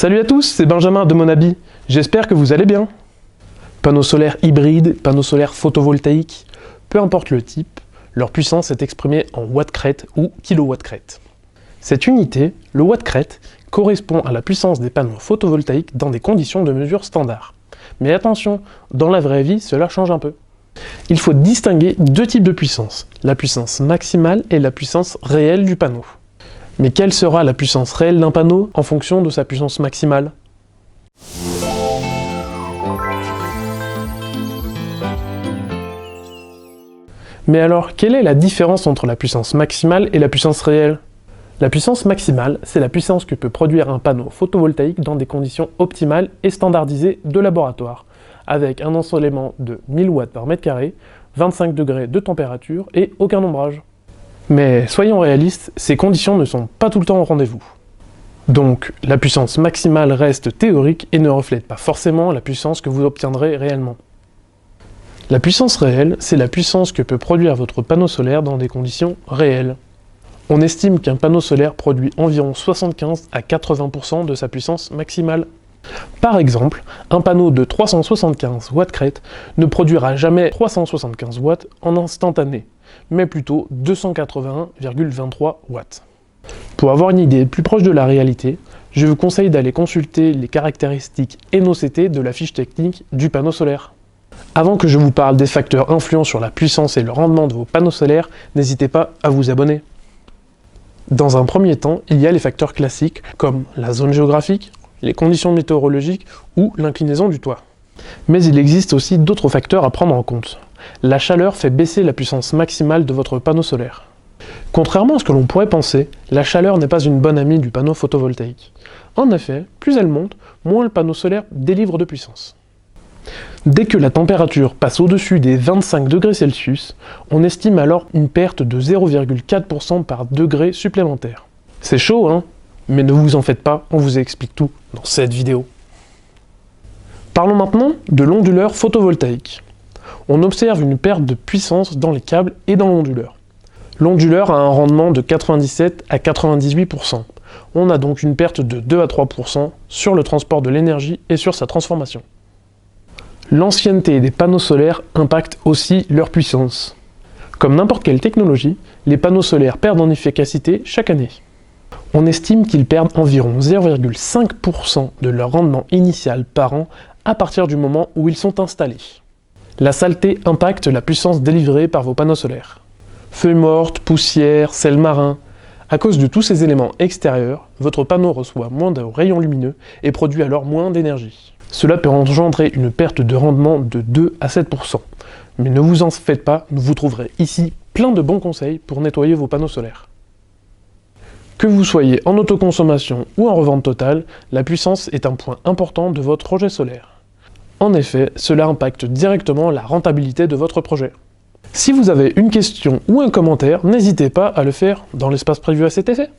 Salut à tous, c'est Benjamin de Monabi. J'espère que vous allez bien. Panneaux solaires hybrides, panneaux solaires photovoltaïques, peu importe le type, leur puissance est exprimée en watts-crête ou kilowatts-crête. Cette unité, le watt-crête, correspond à la puissance des panneaux photovoltaïques dans des conditions de mesure standard. Mais attention, dans la vraie vie, cela change un peu. Il faut distinguer deux types de puissance, la puissance maximale et la puissance réelle du panneau. Mais quelle sera la puissance réelle d'un panneau en fonction de sa puissance maximale ? Mais alors, quelle est la différence entre la puissance maximale et la puissance réelle ? La puissance maximale, c'est la puissance que peut produire un panneau photovoltaïque dans des conditions optimales et standardisées de laboratoire, avec un ensoleillement de 1000 watts par mètre carré, 25 degrés de température et aucun ombrage. Mais soyons réalistes, ces conditions ne sont pas tout le temps au rendez-vous. Donc, la puissance maximale reste théorique et ne reflète pas forcément la puissance que vous obtiendrez réellement. La puissance réelle, c'est la puissance que peut produire votre panneau solaire dans des conditions réelles. On estime qu'un panneau solaire produit environ 75 à 80% de sa puissance maximale. Par exemple, un panneau de 375 watts crête ne produira jamais 375 watts en instantané, mais plutôt 281,23 watts. Pour avoir une idée plus proche de la réalité, je vous conseille d'aller consulter les caractéristiques NOCT de la fiche technique du panneau solaire. Avant que je vous parle des facteurs influents sur la puissance et le rendement de vos panneaux solaires, n'hésitez pas à vous abonner. Dans un premier temps, il y a les facteurs classiques comme la zone géographique, les conditions météorologiques ou l'inclinaison du toit. Mais il existe aussi d'autres facteurs à prendre en compte. La chaleur fait baisser la puissance maximale de votre panneau solaire. Contrairement à ce que l'on pourrait penser, la chaleur n'est pas une bonne amie du panneau photovoltaïque. En effet, plus elle monte, moins le panneau solaire délivre de puissance. Dès que la température passe au-dessus des 25 degrés Celsius, on estime alors une perte de 0,4% par degré supplémentaire. C'est chaud, hein ? Mais ne vous en faites pas, on vous explique tout dans cette vidéo. Parlons maintenant de l'onduleur photovoltaïque. On observe une perte de puissance dans les câbles et dans l'onduleur. L'onduleur a un rendement de 97 à 98%. On a donc une perte de 2 à 3% sur le transport de l'énergie et sur sa transformation. L'ancienneté des panneaux solaires impacte aussi leur puissance. Comme n'importe quelle technologie, les panneaux solaires perdent en efficacité chaque année. On estime qu'ils perdent environ 0,5% de leur rendement initial par an à partir du moment où ils sont installés. La saleté impacte la puissance délivrée par vos panneaux solaires. Feuilles mortes, poussière, sel marin. À cause de tous ces éléments extérieurs, votre panneau reçoit moins de rayons lumineux et produit alors moins d'énergie. Cela peut engendrer une perte de rendement de 2 à 7%. Mais ne vous en faites pas, vous trouverez ici plein de bons conseils pour nettoyer vos panneaux solaires. Que vous soyez en autoconsommation ou en revente totale, la puissance est un point important de votre projet solaire. En effet, cela impacte directement la rentabilité de votre projet. Si vous avez une question ou un commentaire, n'hésitez pas à le faire dans l'espace prévu à cet effet.